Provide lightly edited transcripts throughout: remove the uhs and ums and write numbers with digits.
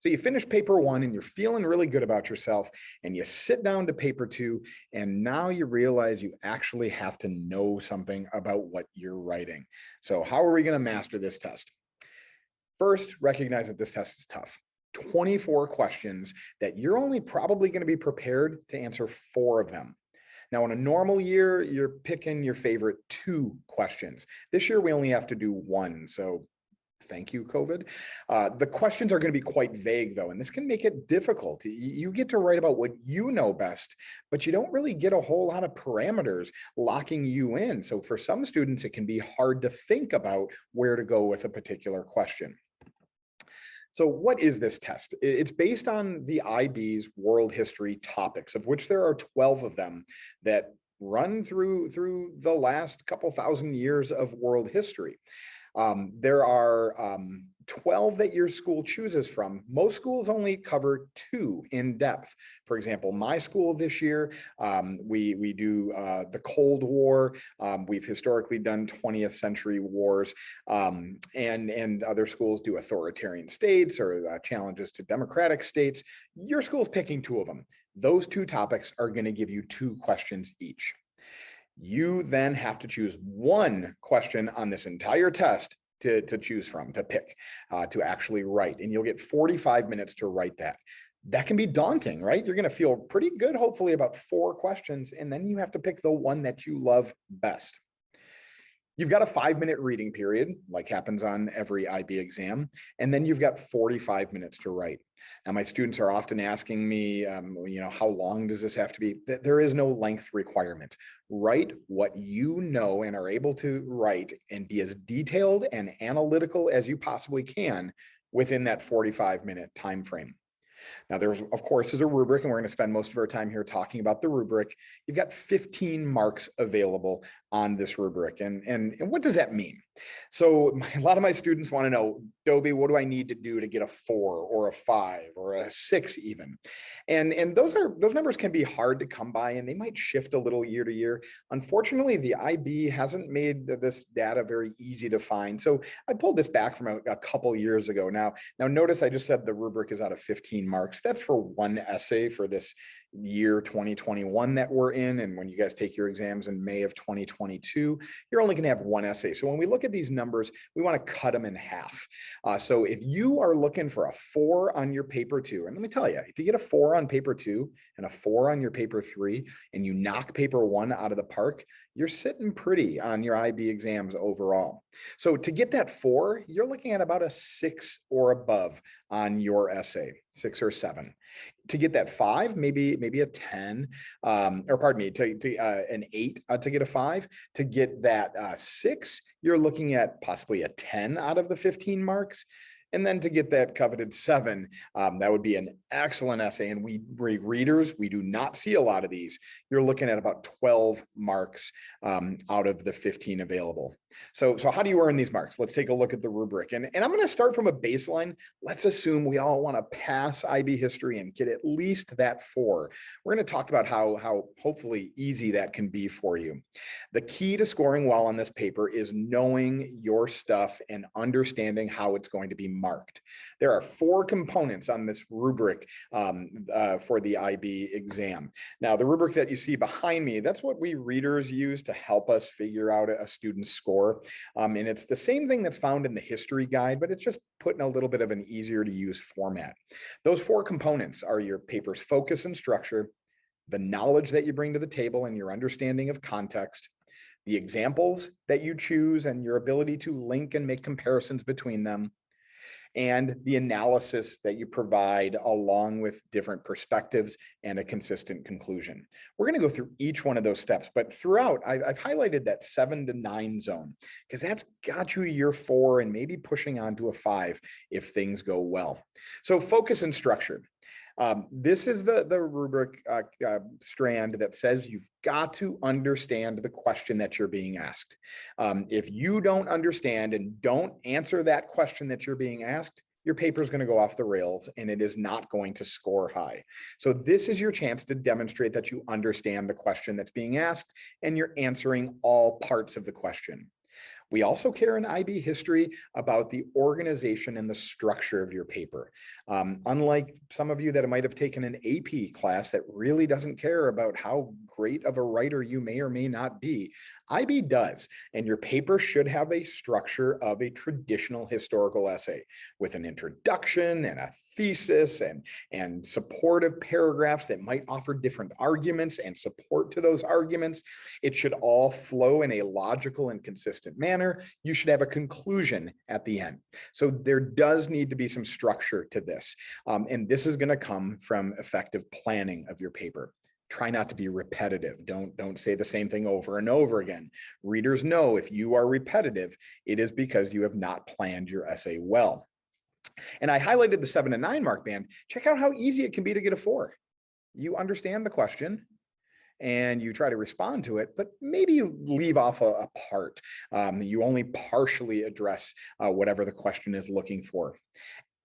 So you finish paper one and you're feeling really good about yourself, and you sit down to paper two, and now you realize you actually have to know something about what you're writing. So how are we going to master this test? First, recognize that this test is tough. 24 questions that you're only probably going to be prepared to answer 4 of them. Now, in a normal year, you're picking your favorite 2 questions. This year, we only have to do 1. So thank you, COVID. The questions are going to be quite vague, though, and this can make it difficult. You get to write about what you know best, but you don't really get a whole lot of parameters locking you in. So for some students, it can be hard to think about where to go with a particular question. So what is this test? It's based on the IB's world history topics, of which there are 12 of them that run through the last couple thousand years of world history. There are 12 that your school chooses from. Most schools only cover 2 in depth. For example, my school this year, we do the Cold War. We've historically done 20th century wars, and other schools do authoritarian states or challenges to democratic states. Your school's picking 2 of them. Those 2 topics are going to give you 2 questions each. You then have to choose 1 question on this entire test to choose from, to pick, to actually write. And you'll get 45 minutes to write that. That can be daunting, right? You're going to feel pretty good, hopefully, about 4 questions, and then you have to pick the one that you love best. You've got a 5-minute reading period, like happens on every IB exam, and then you've got 45 minutes to write. Now, my students are often asking me, how long does this have to be? There is no length requirement. Write what you know and are able to write, and be as detailed and analytical as you possibly can within that 45-minute time frame. Now, there's, of course, is a rubric, and we're going to spend most of our time here talking about the rubric. You've got 15 marks available on this rubric. And what does that mean? So a lot of my students want to know, Dobie, what do I need to do to get a 4 or a 5 or a 6 even? And those numbers can be hard to come by, and they might shift a little year to year. Unfortunately, the IB hasn't made this data very easy to find. So I pulled this back from a couple years ago. Now notice I just said the rubric is out of 15 marks. That's for 1 essay for this year 2021 that we're in. And when you guys take your exams in May of 2022, you're only going to have 1 essay. So when we look at these numbers, we want to cut them in half. So if you are looking for a 4 on your paper 2, and let me tell you, if you get a 4 on paper 2 and a 4 on your paper 3, and you knock paper 1 out of the park, you're sitting pretty on your IB exams overall. So to get that 4, you're looking at about a 6 or above on your essay, 6 or 7. To get that 5, maybe a 10, or pardon me, an 8 to get a 5. To get that 6, you're looking at possibly a 10 out of the 15 marks. And then to get that coveted 7, that would be an excellent essay. And we readers, we do not see a lot of these. You're looking at about 12 marks out of the 15 available. So how do you earn these marks? Let's take a look at the rubric. And I'm going to start from a baseline. Let's assume we all want to pass IB history and get at least that 4. We're going to talk about how hopefully easy that can be for you. The key to scoring well on this paper is knowing your stuff and understanding how it's going to be marked. There are 4 components on this rubric for the IB exam. Now, the rubric that you see behind me, that's what we readers use to help us figure out a student's score. And it's the same thing that's found in the history guide, but it's just put in a little bit of an easier to use format. Those 4 components are your paper's focus and structure, the knowledge that you bring to the table and your understanding of context, the examples that you choose and your ability to link and make comparisons between them, and the analysis that you provide along with different perspectives and a consistent conclusion. We're going to go through each one of those steps, but throughout, I've highlighted that 7 to 9 zone, because that's got you your 4 and maybe pushing on to a 5 if things go well. So focus and structure. This is the rubric strand that says you've got to understand the question that you're being asked. If you don't understand and don't answer that question that you're being asked, your paper is going to go off the rails and it is not going to score high. So this is your chance to demonstrate that you understand the question that's being asked and you're answering all parts of the question. We also care in IB history about the organization and the structure of your paper. Unlike some of you that might have taken an AP class that really doesn't care about how great of a writer you may or may not be, IB does, and your paper should have a structure of a traditional historical essay with an introduction and a thesis and supportive paragraphs that might offer different arguments and support to those arguments. It should all flow in a logical and consistent manner. You should have a conclusion at the end. So there does need to be some structure to this. And this is going to come from effective planning of your paper. Try not to be repetitive. Don't say the same thing over and over again. Readers know if you are repetitive, it is because you have not planned your essay well. And I highlighted the 7 to 9 mark band. Check out how easy it can be to get a 4. You understand the question and you try to respond to it, but maybe you leave off a part. You only partially address whatever the question is looking for.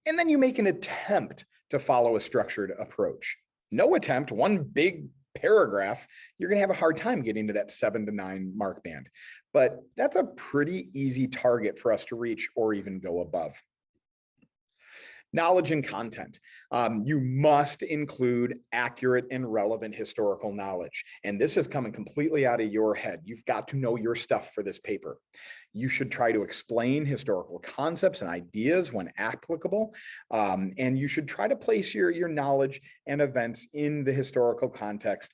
And then you make an attempt to follow a structured approach. No attempt, one big paragraph, you're going to have a hard time getting to that 7 to 9 mark band. But that's a pretty easy target for us to reach or even go above. Knowledge and content. You must include accurate and relevant historical knowledge. And this is coming completely out of your head. You've got to know your stuff for this paper. You should try to explain historical concepts and ideas when applicable. And you should try to place your knowledge and events in the historical context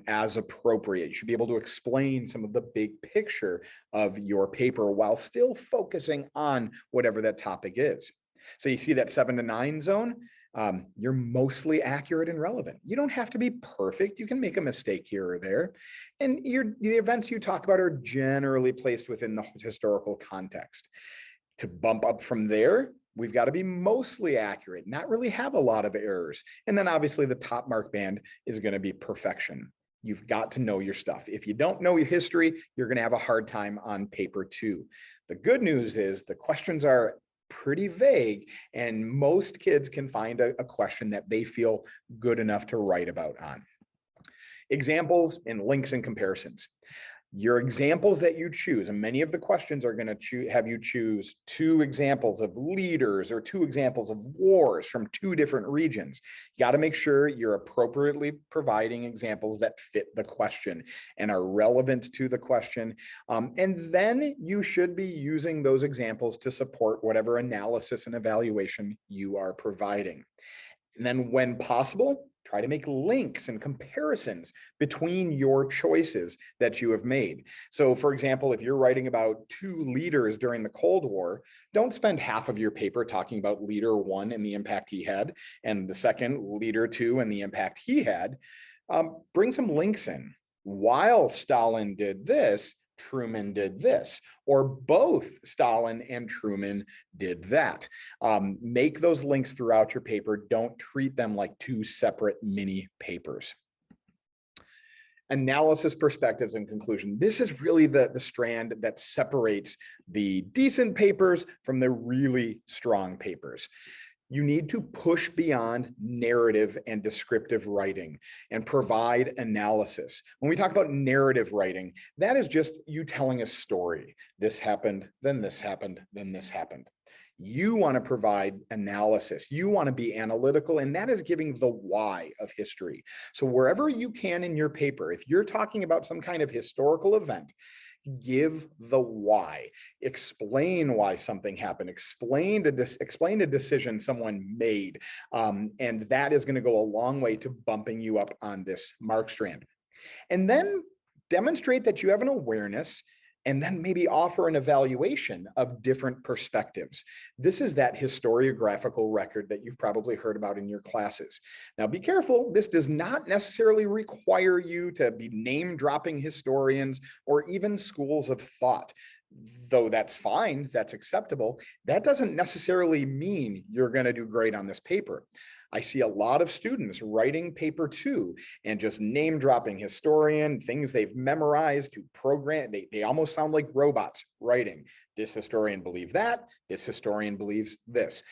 as appropriate. You should be able to explain some of the big picture of your paper while still focusing on whatever that topic is. So you see that 7 to 9 zone, you're mostly accurate and relevant. You don't have to be perfect. You can make a mistake here or there. And the events you talk about are generally placed within the historical context. To bump up from there, we've got to be mostly accurate, not really have a lot of errors. And then obviously the top mark band is going to be perfection. You've got to know your stuff. If you don't know your history, you're going to have a hard time on paper too. The good news is the questions are pretty vague, and most kids can find a question that they feel good enough to write about on. Examples and links and comparisons. Your examples that you choose, and many of the questions are going to have you choose 2 examples of leaders or 2 examples of wars from 2 different regions. You got to make sure you're appropriately providing examples that fit the question and are relevant to the question. And then you should be using those examples to support whatever analysis and evaluation you are providing. And then when possible, try to make links and comparisons between your choices that you have made. So for example, if you're writing about 2 leaders during the Cold War, don't spend half of your paper talking about leader 1 and the impact he had, and the second, leader 2, and the impact he had. Bring some links in. While Stalin did this, Truman did this, or both Stalin and Truman did that. Make those links throughout your paper. Don't treat them like 2 separate mini papers. Analysis, perspectives, and conclusion. This is really the strand that separates the decent papers from the really strong papers. You need to push beyond narrative and descriptive writing and provide analysis. When we talk about narrative writing, that is just you telling a story. This happened, then this happened, then this happened. You want to provide analysis. You want to be analytical, and that is giving the why of history. So wherever you can in your paper, if you're talking about some kind of historical event, give the why. Explain why something happened. Explain a decision someone made. And that is going to go a long way to bumping you up on this mark strand. And then demonstrate that you have an awareness, and then maybe offer an evaluation of different perspectives. This is that historiographical record that you've probably heard about in your classes. Now be careful, this does not necessarily require you to be name-dropping historians or even schools of thought. Though that's fine, that's acceptable, that doesn't necessarily mean you're going to do great on this paper. I see a lot of students writing paper 2 and just name dropping historian, things they've memorized to program. They almost sound like robots writing. This historian believed that, this historian believes this.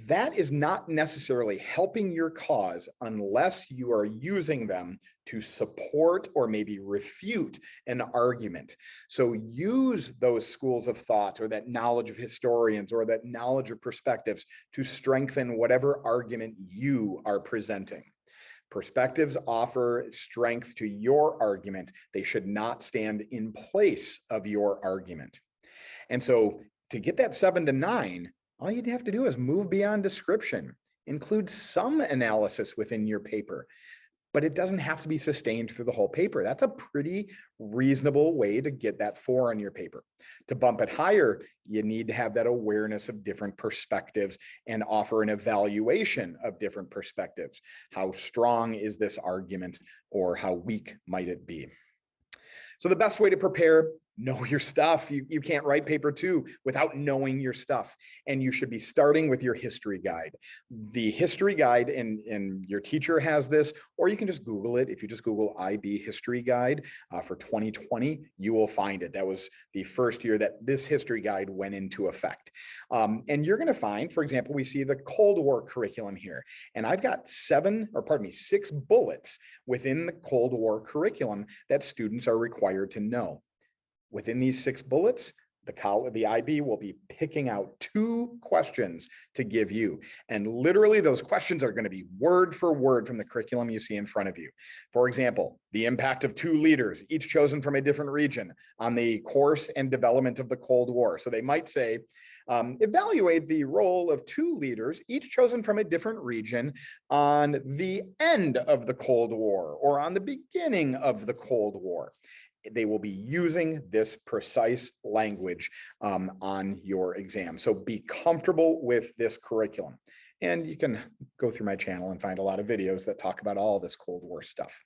That is not necessarily helping your cause unless you are using them to support or maybe refute an argument. So use those schools of thought or that knowledge of historians or that knowledge of perspectives to strengthen whatever argument you are presenting. Perspectives offer strength to your argument. They should not stand in place of your argument. And so to get that 7 to 9, all you'd have to do is move beyond description, include some analysis within your paper, but it doesn't have to be sustained through the whole paper. That's a pretty reasonable way to get that 4 on your paper. To bump it higher, you need to have that awareness of different perspectives and offer an evaluation of different perspectives. How strong is this argument, or how weak might it be? So the best way to prepare: know your stuff. You can't write paper 2 without knowing your stuff. And you should be starting with your history guide. The history guide, and your teacher has this, or you can just Google it. If you just Google IB history guide for 2020, you will find it. That was the first year that this history guide went into effect. And you're going to find, for example, we see the Cold War curriculum here. And I've got 6 bullets within the Cold War curriculum that students are required to know. Within these 6 bullets, the IB will be picking out 2 questions to give you. And literally those questions are going to be word for word from the curriculum you see in front of you. For example, the impact of 2 leaders, each chosen from a different region, on the course and development of the Cold War. So they might say, evaluate the role of 2 leaders, each chosen from a different region, on the end of the Cold War or on the beginning of the Cold War. They will be using this precise language on your exam. So be comfortable with this curriculum. And you can go through my channel and find a lot of videos that talk about all this Cold War stuff.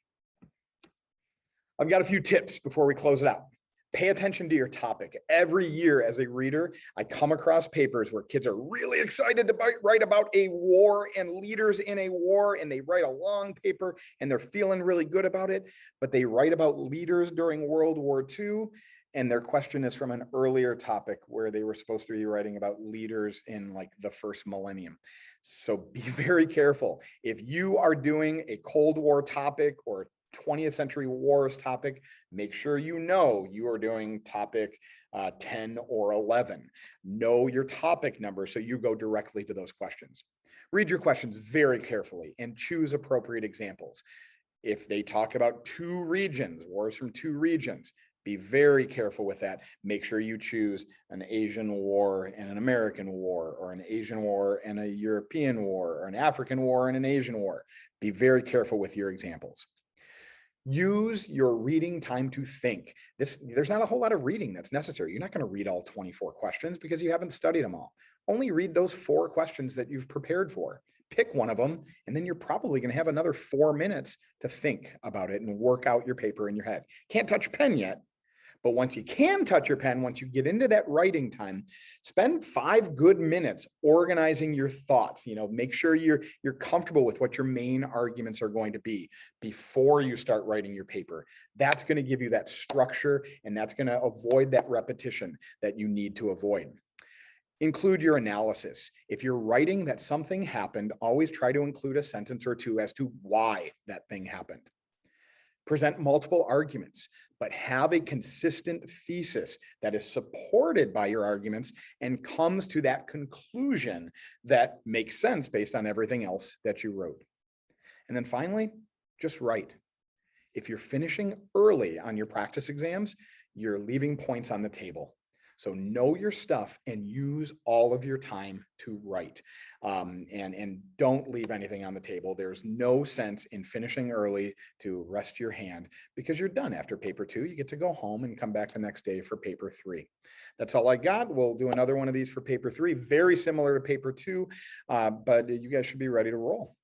I've got a few tips before we close it out. Pay attention to your topic. Every year as a reader, I come across papers where kids are really excited to write about a war and leaders in a war, and they write a long paper and they're feeling really good about it, but they write about leaders during World War II, and their question is from an earlier topic where they were supposed to be writing about leaders in like the first millennium. So be very careful. If you are doing a Cold War topic or 20th century wars topic, make sure you know you are doing topic 10 or 11. Know your topic number so you go directly to those questions. Read your questions very carefully and choose appropriate examples. If they talk about 2 regions, wars from 2 regions, be very careful with that. Make sure you choose an Asian war and an American war, or an Asian war and a European war, or an African war and an Asian war. Be very careful with your examples. Use your reading time to think. There's not a whole lot of reading that's necessary. You're not going to read all 24 questions because you haven't studied them all. Only read those 4 questions that you've prepared for. Pick one of them, and then you're probably going to have another 4 minutes to think about it and work out your paper in your head. Can't touch pen yet, but once you can touch your pen, once you get into that writing time, spend 5 good minutes organizing your thoughts. Make sure you're comfortable with what your main arguments are going to be before you start writing your paper. That's going to give you that structure, and that's going to avoid that repetition that you need to avoid. Include your analysis. If you're writing that something happened, always try to include a sentence or 2 as to why that thing happened. Present multiple arguments, but have a consistent thesis that is supported by your arguments and comes to that conclusion that makes sense based on everything else that you wrote. And then finally, just write. If you're finishing early on your practice exams, you're leaving points on the table. So know your stuff and use all of your time to write, and don't leave anything on the table. There's no sense in finishing early to rest your hand, because you're done after paper 2. You get to go home and come back the next day for paper 3. That's all I got. We'll do another one of these for paper 3, very similar to paper 2, but you guys should be ready to roll.